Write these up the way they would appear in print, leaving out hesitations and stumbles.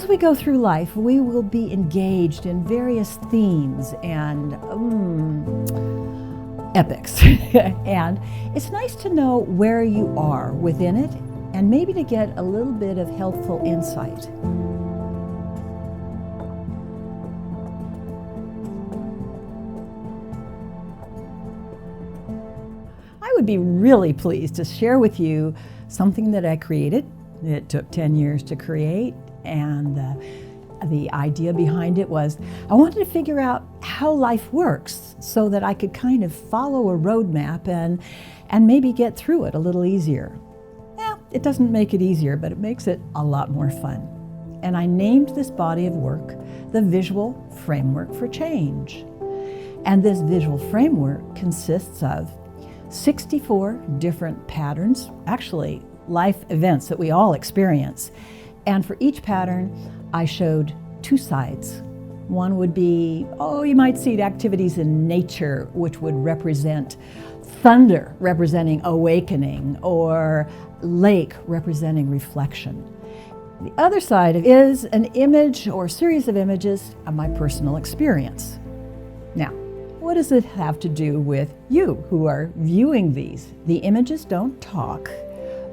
As we go through life, we will be engaged in various themes and epics. And it's nice to know where you are within it and maybe to get a little bit of helpful insight. I would be really pleased to share with you something that I created. It took 10 years to create, and the idea behind it was I wanted to figure out how life works so that I could kind of follow a roadmap and maybe get through it a little easier. It doesn't make it easier, but it makes it a lot more fun. And I named this body of work the Visual Framework for Change. And this visual framework consists of 64 different patterns, actually life events that we all experience. And for each pattern, I showed two sides. One would be, you might see activities in nature, which would represent thunder, representing awakening, or lake, representing reflection. The other side is an image or series of images of my personal experience. Now, what does it have to do with you who are viewing these? The images don't talk,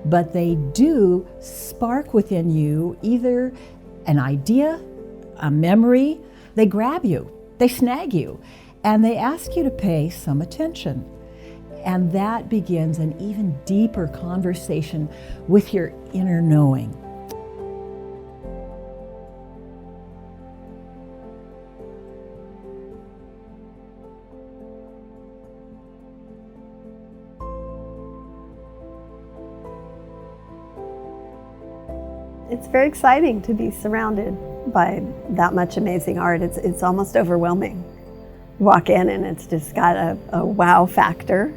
but they do spark within you either an idea, a memory. They grab you, they snag you, and they ask you to pay some attention. And that begins an even deeper conversation with your inner knowing. It's very exciting to be surrounded by that much amazing art. It's almost overwhelming. You walk in and it's just got a wow factor.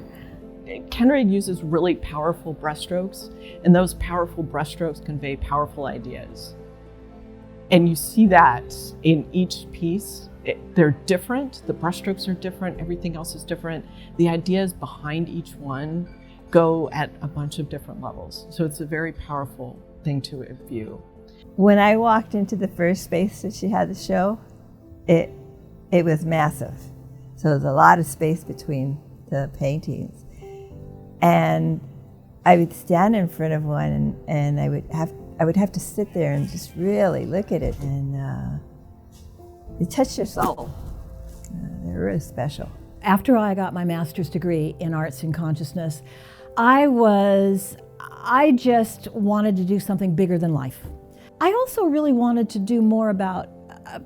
Kendra uses really powerful brushstrokes, and those powerful brushstrokes convey powerful ideas. And you see that in each piece. They're different, the brushstrokes are different, everything else is different. The ideas behind each one go at a bunch of different levels. So it's a very powerful thing to view. When I walked into the first space that she had to show, it was massive. So there's a lot of space between the paintings. And I would stand in front of one and I would have to sit there and just really look at it, and it touched your soul. They're really special. After I got my master's degree in arts and consciousness, I just wanted to do something bigger than life. I also really wanted to do more about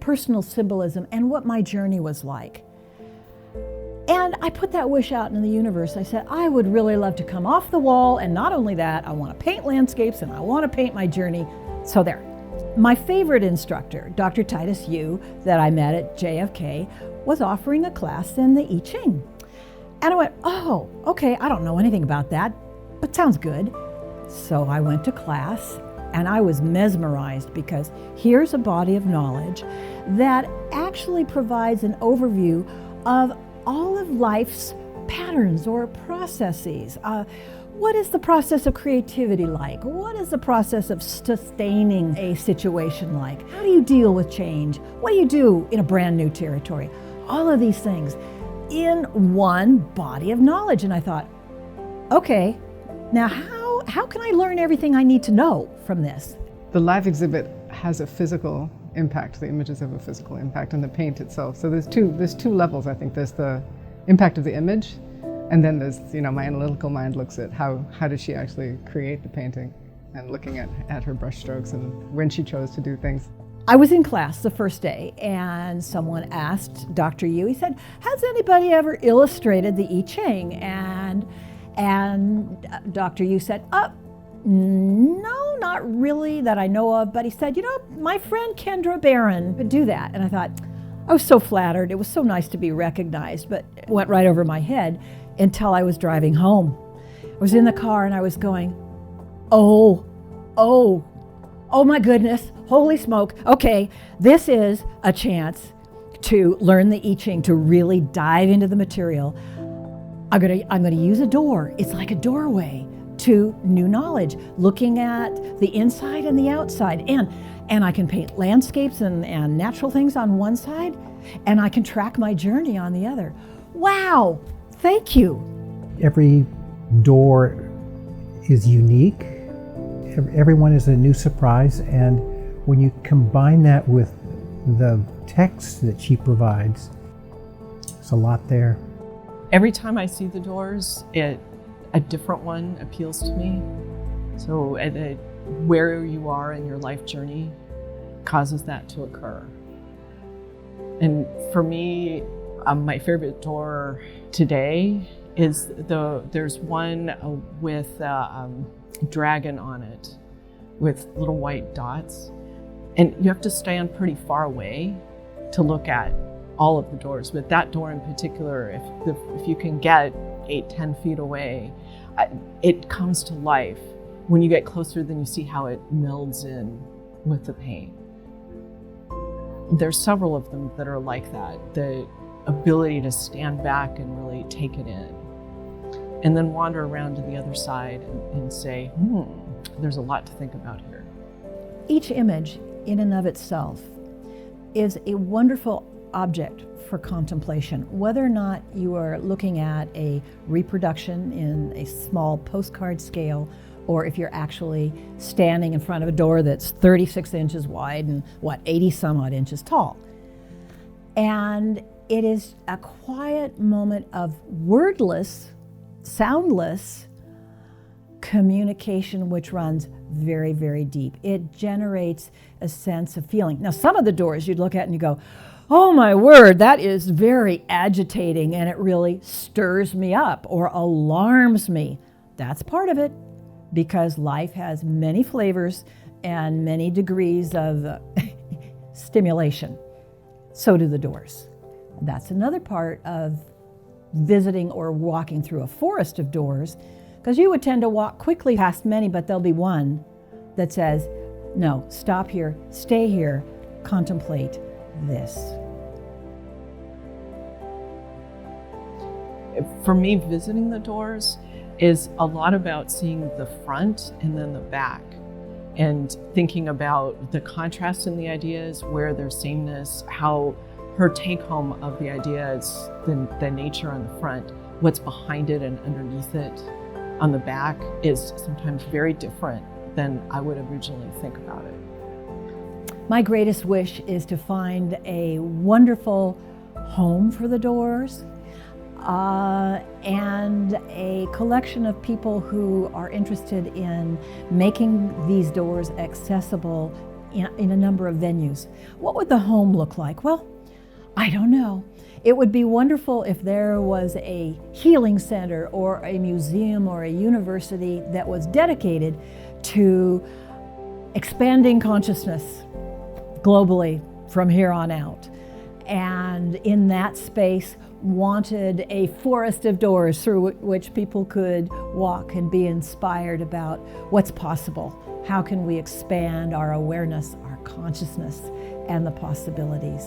personal symbolism and what my journey was like. And I put that wish out in the universe. I said, I would really love to come off the wall, and not only that, I want to paint landscapes and I want to paint my journey. So there. My favorite instructor, Dr. Titus Yu, that I met at JFK, was offering a class in the I Ching. And I went, oh, okay, I don't know anything about that, but sounds good. So I went to class and I was mesmerized, because here's a body of knowledge that actually provides an overview of all of life's patterns or processes. What is the process of creativity like? What is the process of sustaining a situation like? How do you deal with change? What do you do in a brand new territory? All of these things in one body of knowledge. And I thought, okay, now how can I learn everything I need to know from this? The live exhibit has a physical impact. The images have a physical impact on the paint itself. So there's two levels, I think. There's the impact of the image, and then there's, my analytical mind looks at how did she actually create the painting, and looking at her brush strokes and when she chose to do things. I was in class the first day, and someone asked Dr. Yu, he said, has anybody ever illustrated the I Ching? And Dr. Yu said, no, not really that I know of, but he said, my friend Kendra Barron would do that. And I thought, I was so flattered. It was so nice to be recognized, but it went right over my head until I was driving home. I was in the car and I was going, oh my goodness, holy smoke. Okay, this is a chance to learn the I Ching, to really dive into the material. I'm gonna use a door. It's like a doorway to new knowledge, looking at the inside and the outside. And I can paint landscapes and natural things on one side, and I can track my journey on the other. Wow, thank you. Every door is unique. Everyone is a new surprise, and when you combine that with the text that she provides, there's a lot there. Every time I see the doors, a different one appeals to me. So where you are in your life journey causes that to occur. And for me, my favorite door today is there's one with a dragon on it with little white dots. And you have to stand pretty far away to look at all of the doors. But that door in particular, if you can get 8-10 feet away, it comes to life. When you get closer, then you see how it melds in with the paint. There's several of them that are like that. The ability to stand back and really take it in. And then wander around to the other side and say, there's a lot to think about here. Each image in and of itself is a wonderful object for contemplation, whether or not you are looking at a reproduction in a small postcard scale, or if you're actually standing in front of a door that's 36 inches wide and 80 some odd inches tall. And it is a quiet moment of wordless, soundless communication which runs very, very deep. It generates a sense of feeling. Now, some of the doors you'd look at and you go, oh my word, that is very agitating and it really stirs me up or alarms me. That's part of it, because life has many flavors and many degrees of stimulation. So do the doors. That's another part of visiting or walking through a forest of doors, because you would tend to walk quickly past many, but there'll be one that says, no, stop here, stay here, contemplate this. For me, visiting the doors is a lot about seeing the front and then the back, and thinking about the contrast in the ideas, where there's sameness, how her take home of the idea is the nature on the front, what's behind it and underneath it on the back is sometimes very different than I would originally think about it. My greatest wish is to find a wonderful home for the doors, and a collection of people who are interested in making these doors accessible in a number of venues. What would the home look like? Well, I don't know. It would be wonderful if there was a healing center or a museum or a university that was dedicated to expanding consciousness globally from here on out. And in that space, wanted a forest of doors through which people could walk and be inspired about what's possible. How can we expand our awareness, our consciousness, and the possibilities?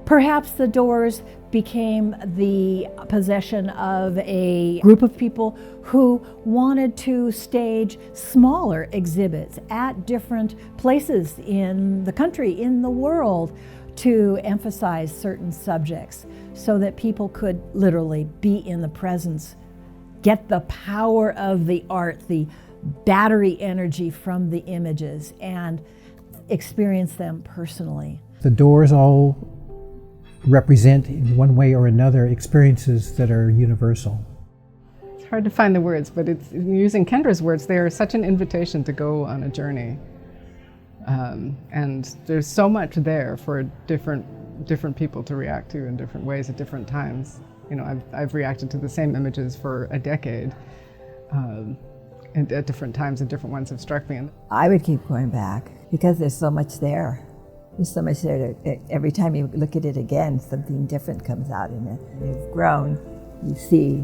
Perhaps the doors became the possession of a group of people who wanted to stage smaller exhibits at different places in the country, in the world, to emphasize certain subjects so that people could literally be in the presence, get the power of the art, the battery energy from the images, and experience them personally. The doors all represent, in one way or another, experiences that are universal. It's hard to find the words, but it's using Kendra's words, they are such an invitation to go on a journey. And there's so much there for different people to react to in different ways at different times. You know, I've reacted to the same images for a decade, and at different times, and different ones have struck me. I would keep going back because there's so much there. There's so much there. Every time you look at it again, something different comes out in it. You've grown, you see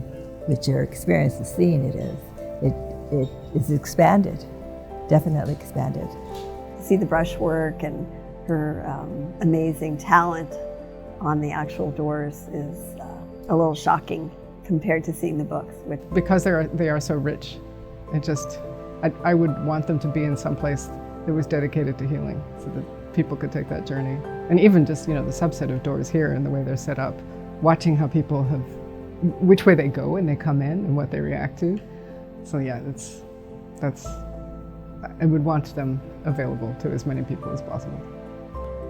what your experience of seeing it is. It is expanded, definitely expanded. See the brushwork and her amazing talent on the actual doors is a little shocking compared to seeing the books. Because they are so rich I would want them to be in some place that was dedicated to healing so that people could take that journey. And even just, the subset of doors here and the way they're set up, watching how people which way they go when they come in and what they react to. So yeah, I would want them available to as many people as possible.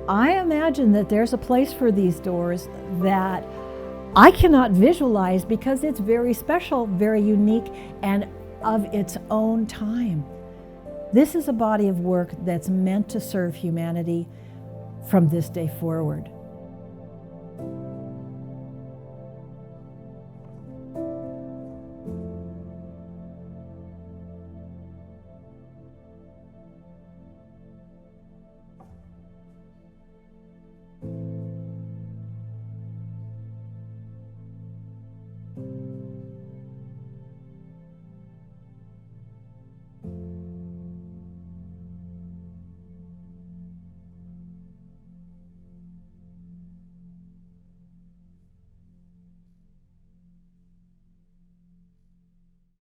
I imagine that there's a place for these doors that I cannot visualize because it's very special, very unique, and of its own time. This is a body of work that's meant to serve humanity from this day forward.